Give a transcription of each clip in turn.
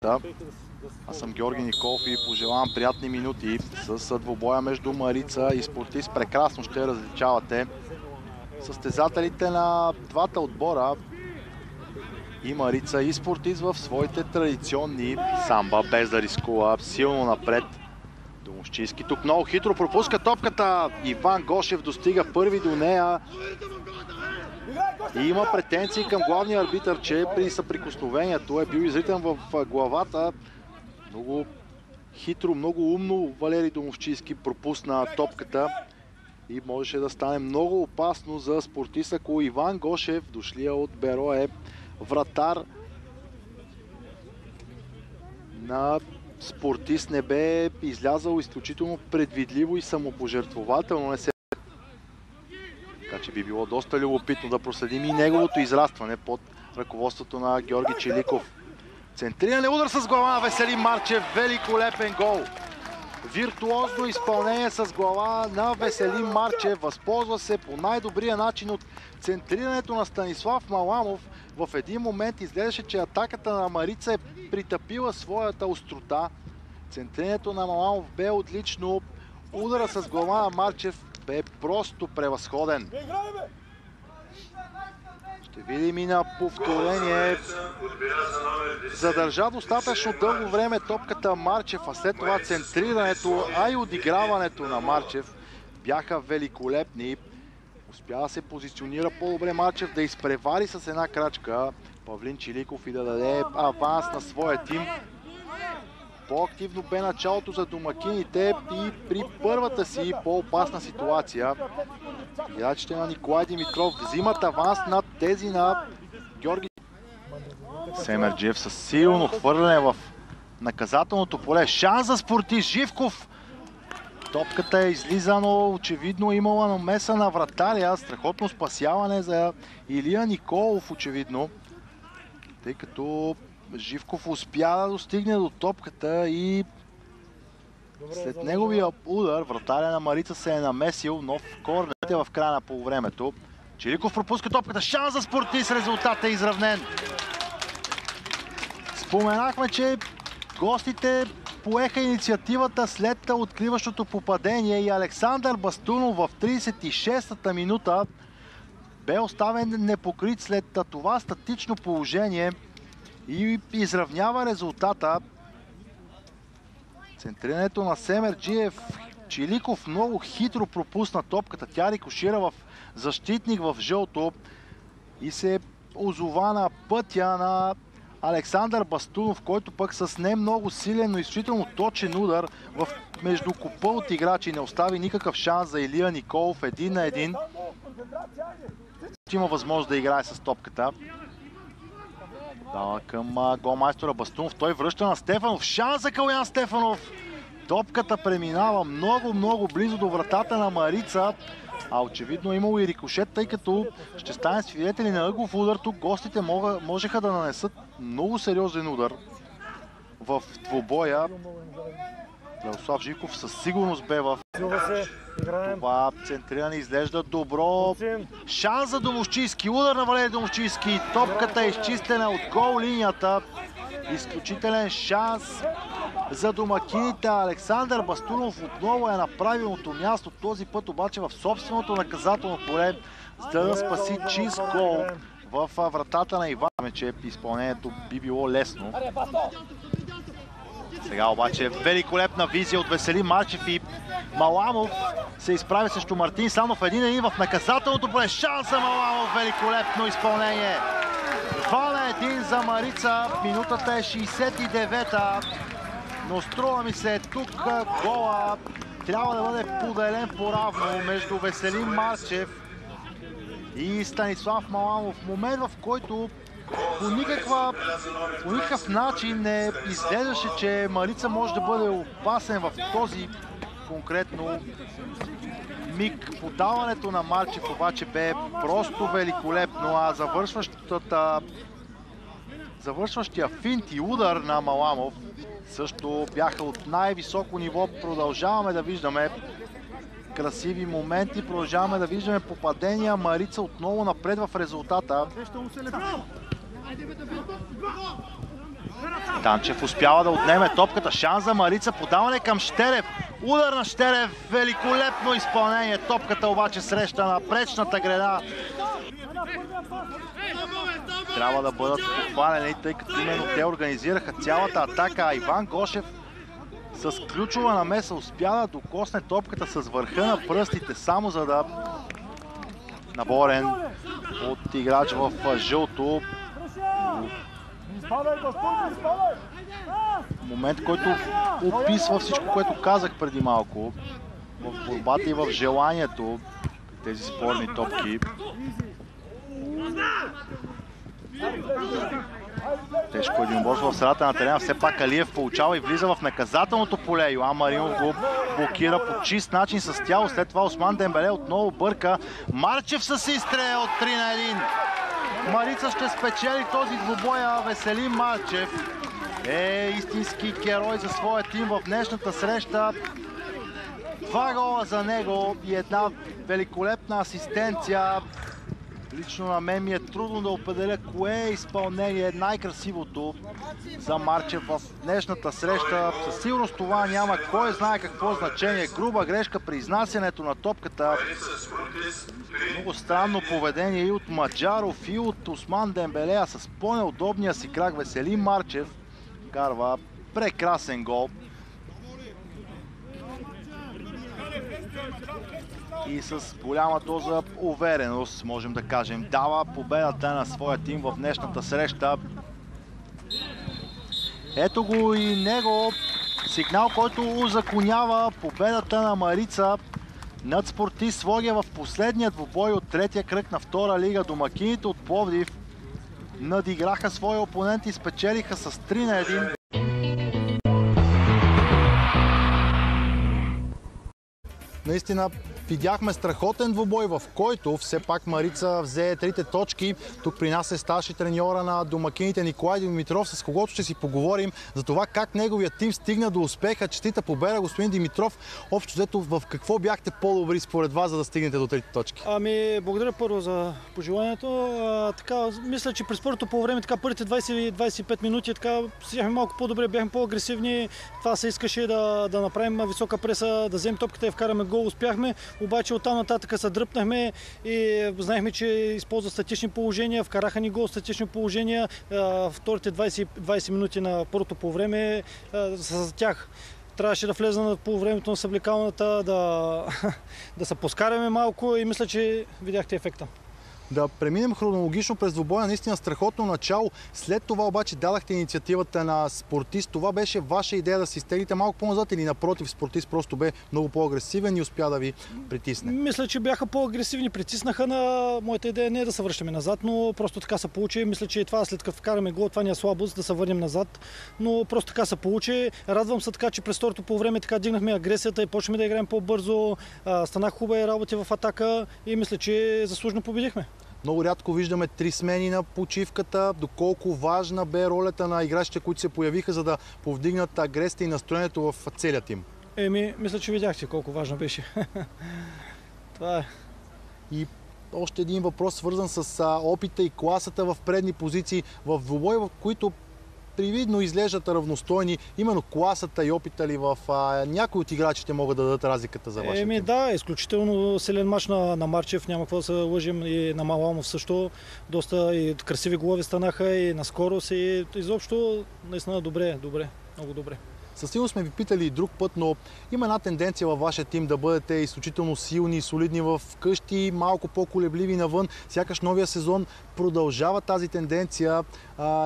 Аз съм Георги Николов и пожелавам приятни минути с двубоя между Марица и Спортист. Прекрасно ще различавате състезателите на двата отбора и Марица и Спортист в своите традиционни самба, без да рискува, силно напред. Домощийски тук много хитро пропуска топката. Иван Гошев достига първи до нея. И има претенции към главния арбитър, че при съприкосновението е бил изритен в главата. Много хитро, много умно Валери Домощийски пропусна топката и можеше да стане много опасно за Спортист, ако Иван Гошев, дошлия от Берое, вратар на Спортист, не бе излязал изключително предвидливо и самопожертвователно. Така че би било доста любопитно да проследим и неговото израстване под ръководството на Георги Чиликов. Центриране, удар с глава на Веселин Марчев. Великолепен гол. Виртуозно изпълнение с глава на Веселин Марчев. Възползва се по най-добрия начин от центрирането на Станислав Маламов. В един момент изглеждаше, че атаката на Марица е притъпила своята острота. Центрирането на Маламов бе отлично. Удара с глава на Марчев бе просто превъзходен. Ще видим и на повторение. Задържа достатъчно дълго време топката Марчев, а след това центрирането, а и одиграването на Марчев бяха великолепни. Успя да се позиционира по-добре Марчев, да изпревари с една крачка Павлин Чиликов и да даде аванс на своя тим. По-активно бе началото за домакините и при първата си по-опасна ситуация играчите на Николай Димитров взимат аванс над тези на Георги. Семерджиев със силно хвърляне в наказателното поле. Шанс за Спортист. Живков. Топката е излиза, но очевидно имала намеса на вратаря. Страхотно спасяване за Илия Николов, очевидно. Тъй като Живков успя да достигне до топката и след неговия удар вратаря на Марица се е намесил. Нов корнер в края на полувремето. Чиликов пропуска топката. Шанс за Спортист. Резултатът е изравнен. Споменахме, че гостите поеха инициативата след откриващото попадение и Александър Бастунов в 36-та минута бе оставен непокрит след това статично положение и изравнява резултата. Центрирането на Семерджиев. Чиликов много хитро пропусна топката. Тя рикошира в защитник в жълто и се озова на пътя на Александър Бастунов, който пък с не много силен, но изключително точен удар в между купа от играчи не остави никакъв шанс за Илия Николов. 1 на 1. Има възможност да играе с топката. Дава към голмайстора Бастунов. Той връща на Стефанов. Шанс за Калян Стефанов. Топката преминава много близо до вратата на Марица. А очевидно имало и рикошет, тъй като ще стане свидетели на ъглов удар. Тук гостите можеха да нанесат много сериозен удар в двубоя. Радослав Живков със сигурност бе в това центриране. Изглежда добро. Шанс за Домощийски. Удар на Валери Домощийски. Топката е изчистена от гол линията. Изключителен шанс за домакините. Александър Бастунов отново е на правилното място. Този път обаче в собственото наказателно поле, за да спаси чист гол в вратата на Иван. Че изпълнението би било лесно. Сега обаче великолепна визия от Веселин Марчев и Маламов се изправи срещу Мартин Санов. 1-1 в наказателното поле. Шанс за Маламов. Великолепно изпълнение. 2-1 за Марица. Минутата е 69-та. Но струва ми се тук гола трябва да бъде поделен поравно между Веселин Марчев и Станислав Маламов. Момент, в който по никакъв начин не изглеждаше, че Марица може да бъде опасен в този конкретно миг. Подаването на Марчев обаче бе просто великолепно, а завършващия финт и удар на Маламов също бяха от най-високо ниво. Продължаваме да виждаме красиви моменти, продължаваме да виждаме попадения. Марица отново напред в резултата. Танчев успява да отнеме топката. Шанс за Марица. Подаване към Щерев. Удар на Щерев. Великолепно изпълнение. Топката обаче среща на пречната града. Трябва да бъдат похвалени, тъй като именно те организираха цялата атака. А Иван Гошев с ключова намеса успя да докосне топката с върха на пръстите, само за да наборен от играч в жълто. Момент, който описва всичко, което казах преди малко. В борбата и в желанието тези спорни топки. Тежко единоборство в средата на терена. Все пак Алиев получава и влиза в наказателното поле. Йоан Маринов го блокира по чист начин с тяло. След това Осман Дембеле отново бърка. Марчев с изстрел от 3-1. Марица ще спечели този двубой, а Веселин Марчев е истински герой за своя тим в днешната среща. 2 гола за него и една великолепна асистенция. Лично на мен ми е трудно да определя кое изпълнение е най-красивото за Марчев в днешната среща. Със сигурност това няма кой знае какво значение. Груба грешка при изнасянето на топката. Много странно поведение и от Маджаров, и от Осман Дембеле, а с по-неудобния си крак Веселин Марчев карва прекрасен гол. И с голяма доза увереност, можем да кажем, дава победата на своя тим в днешната среща. Ето го и него, сигнал, който узаконява победата на Марица над Спортист Своге в последния двубой от третия кръг на втора лига. Домакините от Пловдив надиграха своя опонент и спечелиха с 3-1. Наистина видяхме страхотен двубой, в който все пак Марица взе 3 точки. Тук при нас е старши треньора на домакините Николай Димитров, с когото ще си поговорим за това как неговият тим стигна до успеха. Честита победа, господин Димитров. Общо взето, в какво бяхте по-добри според вас, за да стигнете до 3 точки? Благодаря първо за пожеланието. Мисля, че през първото по време, първите 20-25 минути, бяхме малко по-добре, бяхме по-агресивни. Това се искаше да направим висока преса, да вземем топката и вкараме гол. Успяхме, обаче оттам нататък се дръпнахме и знаехме, че използва статични положения, вкараха ни гол статични положения. Вторите 20 минути на първото по време за тях. Трябваше да влезна по времето на съблекалната, да се поскараме малко и мисля, че видяхте ефекта. Да преминем хронологично през двубоя, наистина страхотно начало. След това обаче дадахте инициативата на Спортист. Това беше ваша идея да си изтеглите малко по-назад или напротив, Спортист просто бе много по-агресивен и успя да ви притисне? Мисля, че бяха по-агресивни, притиснаха. Моята идея не е да се връщаме назад, но просто така се получи. Мисля, че това след като вкараме гол, това ни е слабост да се върнем назад, но просто така се получи. Радвам се така, че през второто по време дигнахме агресията и почнахме да играем по-бързо. Станах хубави работи в атака и мисля, че заслужено победихме. Много рядко виждаме 3 смени на почивката. Доколко важна бе ролята на играчите, които се появиха, за да повдигнат агресията и настроението в целия тим? Мисля, че видяхте колко важно беше. Това е. И още един въпрос, свързан с опита и класата в предни позиции в двубой, в които привидно изглеждат равностойни. Именно класата и опита ли в някои от играчите могат да дадат разликата за вашия тим? Да, изключително силен мач на Марчев, няма какво да се лъжим, и на Маламов също. Доста и красиви голови станаха и на скорост и изобщо наистина добре, много добре. Със сигурност сме ви питали и друг път, но има една тенденция във вашия тим да бъдете изключително силни и солидни в къщи, малко по-колебливи навън. Сякаш новия сезон продължава тази тенденция.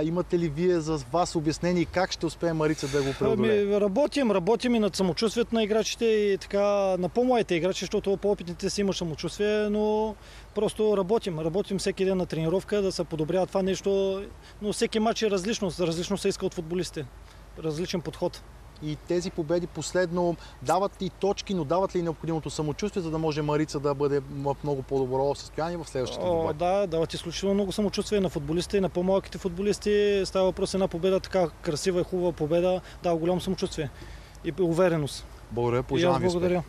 Имате ли вие за вас обяснение как ще успее Марица да го преодолее? Работим и над самочувствието на играчите и така на по-младите играчи, защото по-опитните си имат самочувствие, но просто работим всеки ден на тренировка да се подобрява това нещо, но всеки матч е различно се иска от футболистите. Различен подход. И тези победи последно дават и точки, но дават ли и необходимото самочувствие, за да може Марица да бъде в много по-добро състояние в следващите двубой? Да, дават изключително много самочувствие на футболистите и на по-малките футболисти. Става въпрос една победа, така красива и хубава победа, дава голямо самочувствие и увереност. Благодаря, пожелавам ви успех. Благодаря.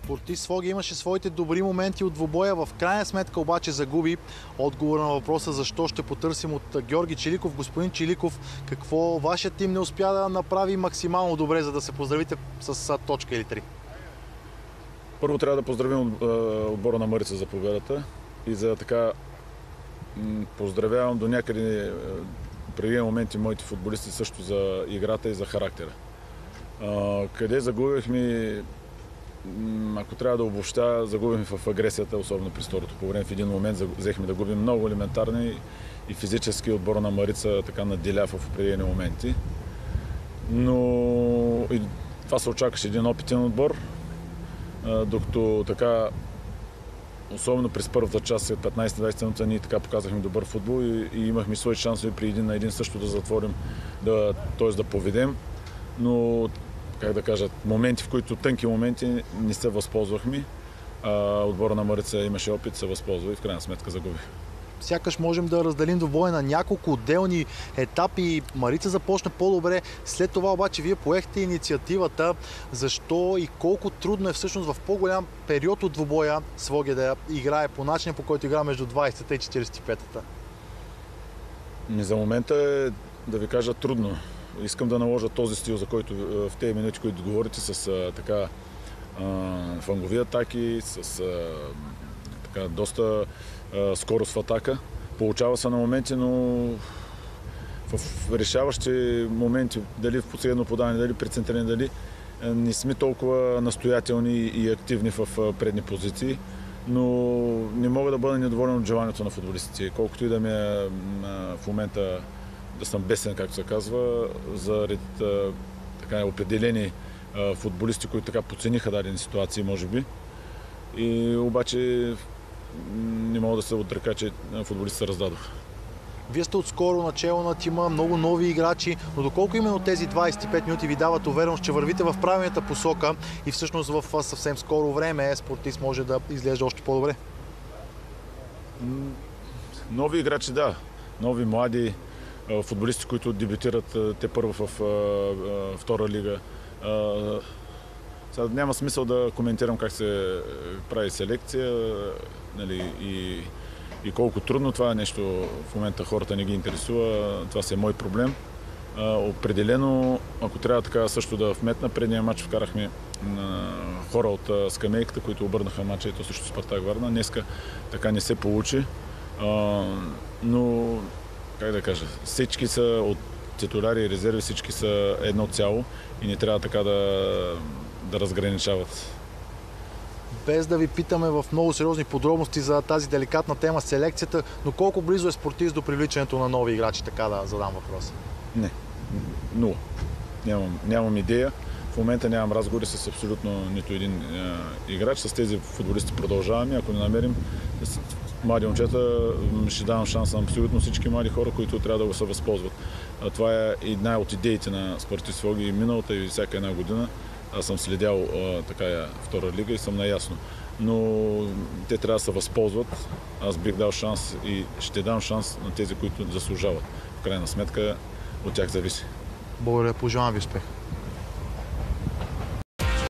Спортист Своге имаше своите добри моменти от двубоя, в крайна сметка обаче загуби. Отговор на въпроса защо ще потърсим от Георги Чиликов. Господин Чиликов, какво вашият тим не успя да направи максимално добре, за да се поздравите с точка или 3? Първо трябва да поздравим отбора на Марица за победата и за така поздравявам до някъде преди моменти моите футболисти също за играта и за характера. Къде загубихме, ако трябва да обобща, загубихме в агресията, особено при второто по време. В един момент взехме да губим много елементарни и физически отбора на Марица така наделя в определени моменти. Но и това се очакваше един опитен отбор, докато така, особено през първата част, след 15-20 минути, ние така показахме добър футбол и имахме свои шансове при един на един също да затворим, т.е. да поведем. Но, как да кажа, моменти, в които тънки моменти не се възползвахме. Отбора на Марица имаше опит, се възползва и в крайна сметка загубих. Сякаш можем да разделим двубоя на няколко отделни етапи. Марица започна по-добре, след това обаче вие поехте инициативата. Защо и колко трудно е всъщност в по-голям период от двубоя Своге да играе по начина, по който игра между 20-та и 45-та? За момента е, да ви кажа, трудно. Искам да наложа този стил, за който в тези минути, които говорите, с така флангови атаки, с така доста скорост в атака. Получава се на моменти, но в решаващи моменти, дали в последно подаване, дали при центриране, дали не сме толкова настоятелни и активни в предни позиции, но не мога да бъда недоволен от желанието на футболистите. Колкото и да ми е в момента да съм бесен, както се казва, заради така определени футболисти, които така подцениха дадени ситуации, може би. И обаче не мога да се отрека, че футболистите се раздадоха. Вие сте отскоро начало на тима, много нови играчи, но доколко именно тези 25 минути ви дават увереност, че вървите в правилната посока и всъщност в съвсем скоро време спортист може да изглежда още по-добре? Нови играчи, да. Нови, млади футболисти, които дебютират те първо в втора лига. Сега няма смисъл да коментирам как се прави селекция, нали, и колко трудно това нещо в момента хората не ги интересува. Това си е мой проблем. Определено, ако трябва така също да вметна, предния матч вкарахме хора от скамейката, които обърнаха матча и то също Спартак Варна. Днеска така не се получи, но как да кажа, всички са от титуляри и резерви, всички са едно цяло и не трябва така да разграничават. Без да ви питаме в много сериозни подробности за тази деликатна тема селекцията, но колко близо е спортист до привличането на нови играчи, така да задам въпроса? Не, нула. Нямам идея. В момента нямам разговори с абсолютно нито един играч. С тези футболисти продължаваме. Ако не намерим млади момчета, ще давам шанс на абсолютно всички млади хора, които трябва да го се възползват. Това е една от идеите на Спортист Своге и миналата и всяка една година. Аз съм следял така втора лига и съм наясно. Но те трябва да се възползват. Аз бих дал шанс и ще дам шанс на тези, които заслужават. В крайна сметка от тях зависи. Благодаря, пожелавам ви успех.